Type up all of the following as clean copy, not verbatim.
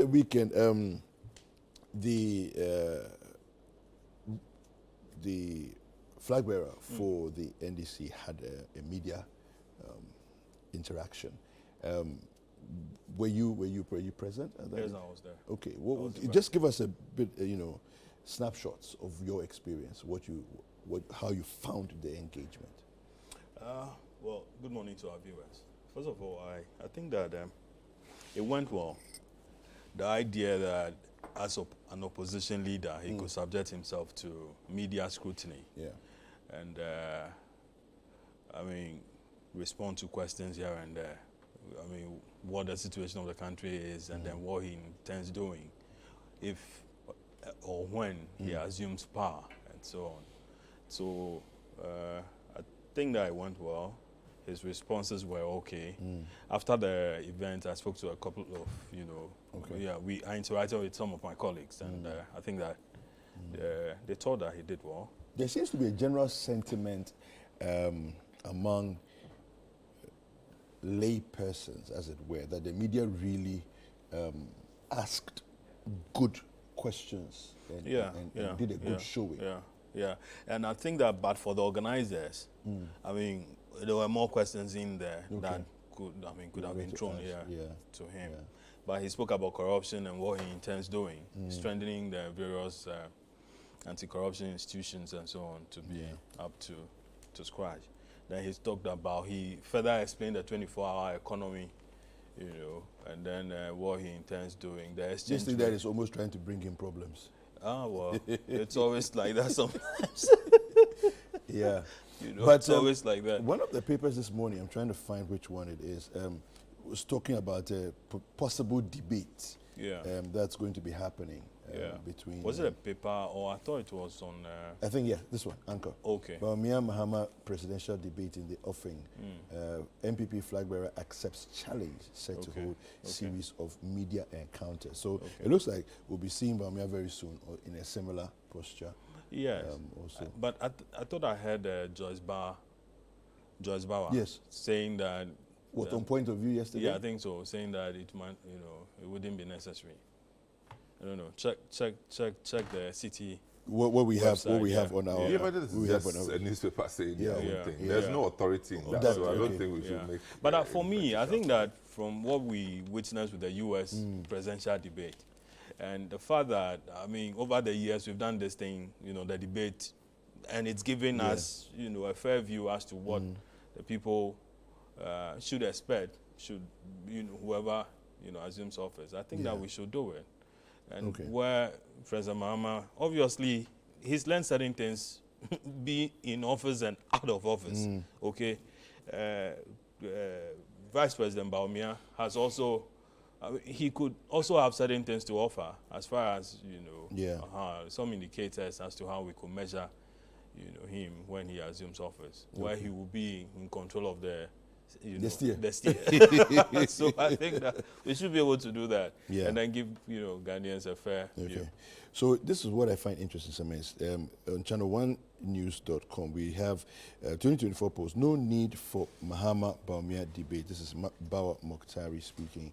the weekend, the flag bearer for the NDC had a media interaction. Were you present at that? Yes, I was there. Okay. Just give us a bit, snapshots of your experience. How you found the engagement. Well, good morning to our viewers. First of all, I think that it went well. The idea that as an opposition leader, he could subject himself to media scrutiny. Yeah. And, respond to questions here and there. What the situation of the country is and then what he intends doing if or when he assumes power and so on. So I think that it went well. His responses were okay. After the event, I spoke to a couple of, I interacted with some of my colleagues, and I think that they thought that he did well. There seems to be a general sentiment among lay persons, as it were, that the media really asked good questions and did a good showing. Yeah. And I think that, but for the organizers, there were more questions in there that could have been thrown to him. Yeah. But he spoke about corruption and what he intends doing, strengthening the various anti-corruption institutions and so on to be up to scratch. Then he talked about, he further explained the 24-hour economy, and then what he intends doing. The exchange. This thing that is almost trying to bring him problems. Well, it's always like that sometimes. Yeah. But it's always like that. One of the papers this morning, I'm trying to find which one it is, was talking about a possible debate that's going to be happening between... Was it a paper, or I thought it was on... I think, this one, Anchor. Okay. Bawumia Mahama presidential debate in the offing. MPP flag bearer accepts challenge, set to hold series of media encounters. So it looks like we'll be seeing Bawumia very soon or in a similar posture. Yes. Also. But I thought I heard Joyce Bauer saying that... What, on point of view yesterday? Yeah, I think so. Saying that it might, it wouldn't be necessary. I don't know. Check the city. What we website, have on our. Yeah, but this is just a newspaper saying thing. There's no authority in that, so I don't think we should make. But for me, I think that from what we witnessed with the U.S. presidential debate, and the fact that over the years we've done this thing, the debate, and it's given us, a fair view as to what the people should expect, whoever assumes office. I think that we should do it. And where President Mahama, obviously, he's learned certain things, be in office and out of office. Vice President Bawumia has also, he could also have certain things to offer as far as, some indicators as to how we could measure, him when he assumes office, where he will be in control of the steer. So I think that we should be able to do that and then give Ghanaians a fair view. So this is what I find interesting, Sammens. On ChannelOneNews.com, we have 2024 post, no need for Mahama Bawumia debate. This is Bawa Mokhtari speaking.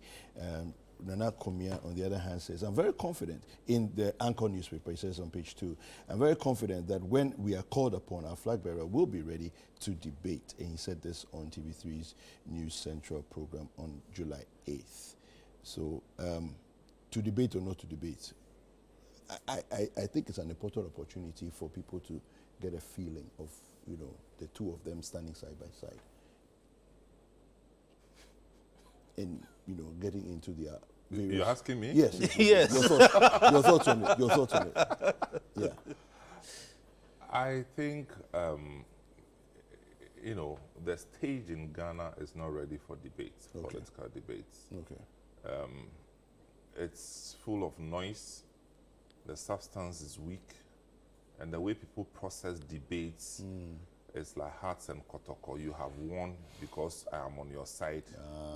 Nana Komia, on the other hand, says, I'm very confident in the Anchor newspaper, he says on page 2, I'm very confident that when we are called upon, our flag bearer will be ready to debate. And he said this on TV3's News Central program on July 8th. So, to debate or not to debate, I think it's an important opportunity for people to get a feeling of, the two of them standing side by side. And, getting into their various... You're asking me? Yes. Yes. Your thoughts on it. Yeah. I think, the stage in Ghana is not ready for debates, political debates. It's full of noise. The substance is weak. And the way people process debates it's like hearts and kotoko. You have won because I am on your side.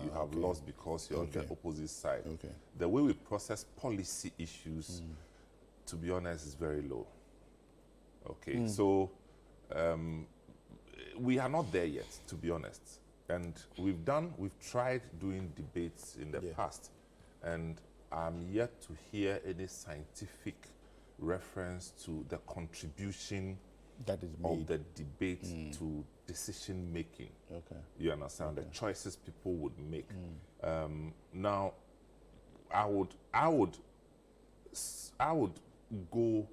You have lost because you're on the opposite side. The way we process policy issues, to be honest, is very low. So we are not there yet, to be honest. And we've tried doing debates in the past. And I'm yet to hear any scientific reference to the contribution That is of made. the debate to decision making. Okay. You understand the choices people would make. Now, I would go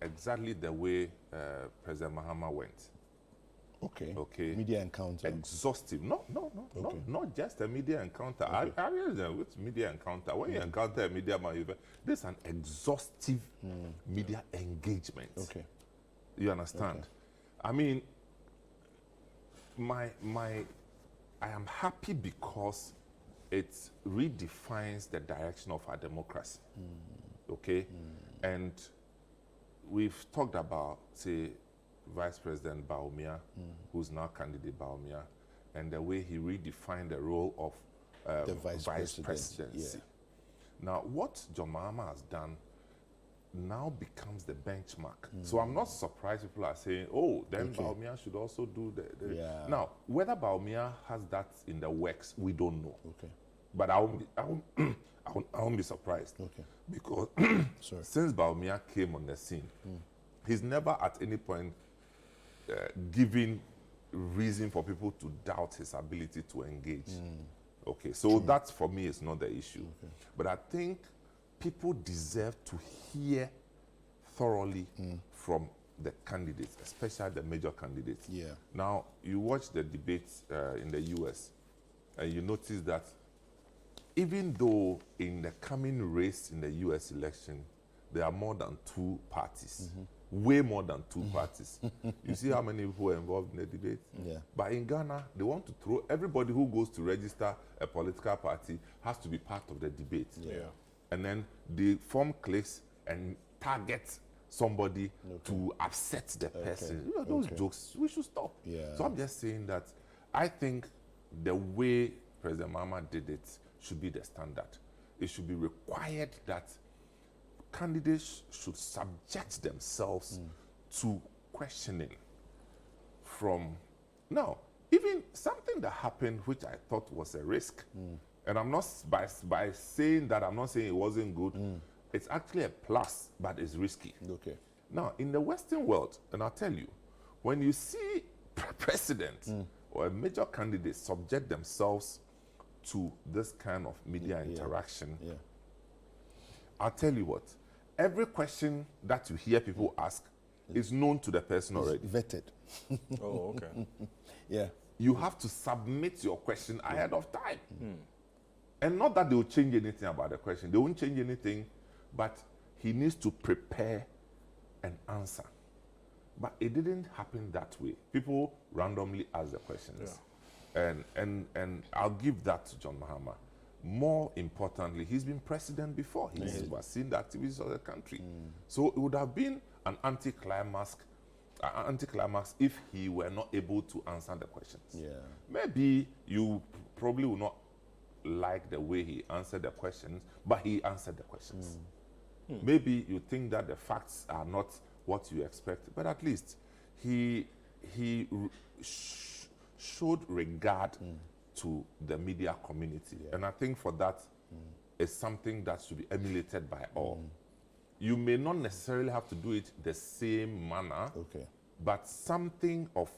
exactly the way President Mahama went. Okay. Okay. Media encounter. Exhaustive. No, Okay. not just a media encounter. Okay. I realize with media encounter. When you encounter a media man, this is an exhaustive media engagement. Okay. You understand? Okay. I mean, I am happy because it redefines the direction of our democracy. Okay? And we've talked about, say, Vice President Baumia, who's now candidate Baumia, and the way he redefined the role of The vice presidency. Now, what John Mahama has done now becomes the benchmark. So I'm not surprised people are saying, oh, then Okay. Baumia should also do the Yeah. Now, whether Baumia has that in the works, we don't know. Okay. But I won't be surprised. Okay. Because Sorry. since Baumia came on the scene, he's never at any point given reason for people to doubt his ability to engage. Okay, so that for me is not the issue. Okay. But I think people deserve to hear thoroughly from the candidates, especially the major candidates. Yeah. Now, you watch the debates in the US, and you notice that even though in the coming race in the US election, there are more than 2 parties, way more than 2 parties. You see how many people are involved in the debate? Yeah. But in Ghana, they want to throw everybody who goes to register a political party has to be part of the debate. Yeah. And then they form cliques and target somebody to upset the person. You know, those Okay. jokes, we should stop. Yeah. So I'm just saying that I think the way President Mahama did it should be the standard. It should be required that candidates should subject themselves to questioning from now. Even something that happened which I thought was a risk, and I'm not by saying that, I'm not saying it wasn't good. It's actually a plus, but it's risky. Okay. Now, in the Western world, and I'll tell you, when you see president or a major candidate subject themselves to this kind of media interaction, Yeah. I'll tell you what, every question that you hear people ask is known to the person already. Vetted. Oh, okay. Yeah. You have to submit your question ahead of time. And not that they will change anything about the question. They won't change anything, but he needs to prepare an answer. But it didn't happen that way. People randomly ask the questions. And I'll give that to John Mahama. More importantly, he's been president before. He's overseen the activities of the country. So it would have been an anticlimax if he were not able to answer the questions. Yeah. Maybe you probably will not like the way he answered the questions, but he answered the questions. Maybe you think that the facts are not what you expect, but at least he showed regard to the media community. And I think for that, it's something that should be emulated by all. You may not necessarily have to do it the same manner, Okay. but something of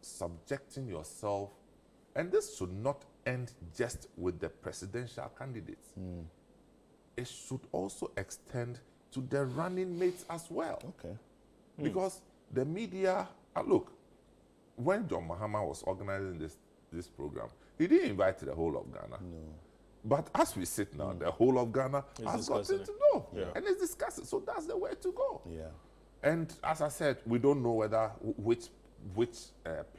subjecting yourself, and this should not end just with the presidential candidates. It should also extend to the running mates as well. Okay. Because the media, look, when John Mahama was organizing this program, he didn't invite the whole of Ghana. No. But as we sit now, the whole of Ghana has discussing gotten to it. know. Yeah. And it's discussing. So that's the way to go. Yeah. And as I said, we don't know whether which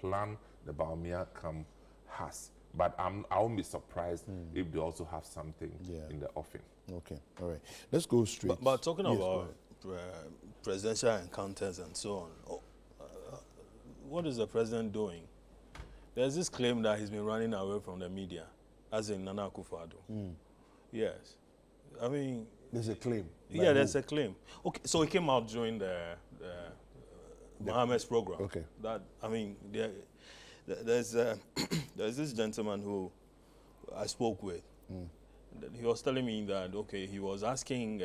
plan the Baumia camp has. But I won't be surprised if they also have something in the offing. Okay. All right. Let's go straight. But talking Yes, about go ahead. presidential encounters and so on, what is the president doing? There's this claim that he's been running away from the media, as in Nana Akufo-Addo. Yes. I mean, There's a claim. yeah, there's a claim. Okay, so he came out during the Mohammed's program. Okay. That, I mean, there's this gentleman who I spoke with, He was telling me that, okay, he was asking,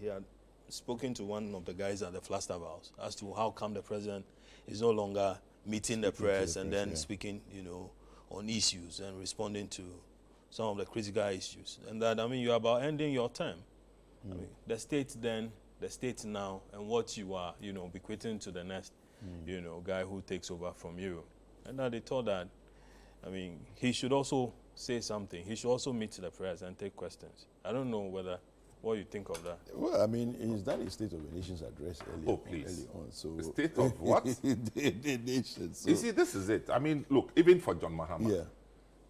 he had spoken to one of the guys at the Flagstaff House as to how come the president is no longer meeting the press and then speaking, you know, on issues and responding to some of the critical issues. And that, I mean, you're about ending your term. I mean, the state then, the state now, and what you are, you know, bequeathing to the next, you know, guy who takes over from you. And that they thought that, I mean, he should also say something. He should also meet the press and take questions. I don't know what you think of that. Well, I mean, is that a State of the Nation's address earlier, early on? So The state of what? the nation. So, You see, this is it. I mean, look, even for John Mahama, yeah,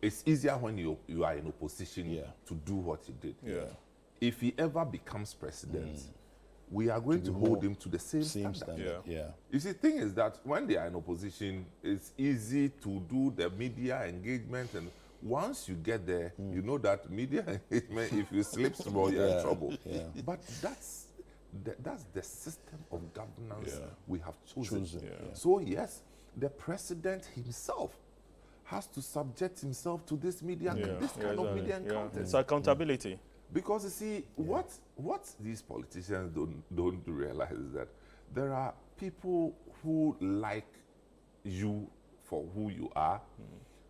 it's easier when you are in opposition Yeah. to do what he did. Yeah. If he ever becomes president, we are going to hold him to the same standard. standard. Yeah. You see, the thing is that when they are in opposition, it's easy to do the media engagement, and once you get there, you know that media engagement, if you slip small, you're in trouble. Yeah. But that's the system of governance we have chosen. Yeah. So yes, the president himself has to subject himself to this media, this kind of media encounters. It's accountability. Because you see, what these politicians don't realize is that there are people who like you for who you are,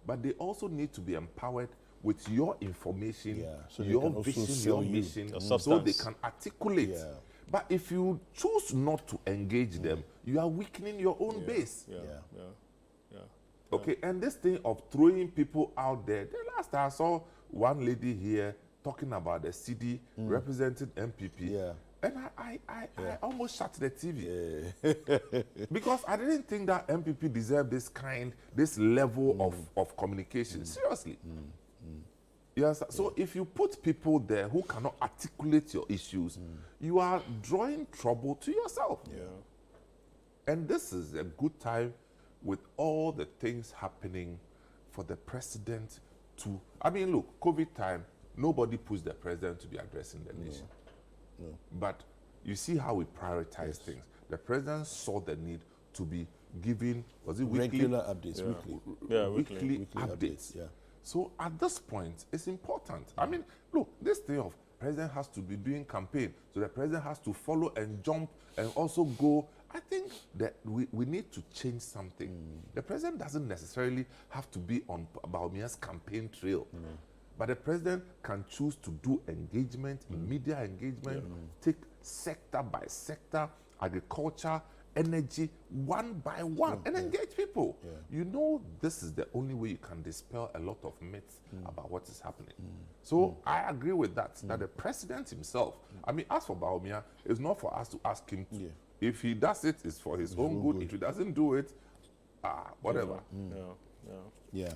but they also need to be empowered with your information, so they your can also vision, sell your you mission, your so they substance. can articulate. Yeah. But if you choose not to engage them, you are weakening your own base. Yeah. Yeah. Yeah. Okay, and this thing of throwing people out there, the last time I saw one lady here talking about the CD representing MPP, Yeah. and I almost shut the TV because I didn't think that MPP deserved this level of communication. Seriously. Yes. So if you put people there who cannot articulate your issues, you are drawing trouble to yourself. Yeah. And this is a good time with all the things happening for the president to, I mean, look, COVID time, nobody pushed the president to be addressing the nation. No. But you see how we prioritize things. The president saw the need to be giving, was it weekly? Regular updates, weekly. Yeah, weekly Weekly updates. Yeah. So at this point, it's important. I mean, look, this thing of president has to be doing campaign, so the president has to follow and jump and also go. I think that we need to change something. The president doesn't necessarily have to be on Bawumia's campaign trail. But the president can choose to do engagement, media engagement, take sector by sector, agriculture, energy, one by one, and engage people. You know, this is the only way you can dispel a lot of myths about what is happening. So I agree with that, that the president himself, I mean, as for Bawumia, it's not for us to ask him to. If he does it, it's for his own good. If he doesn't do it, whatever. Yeah. Yeah.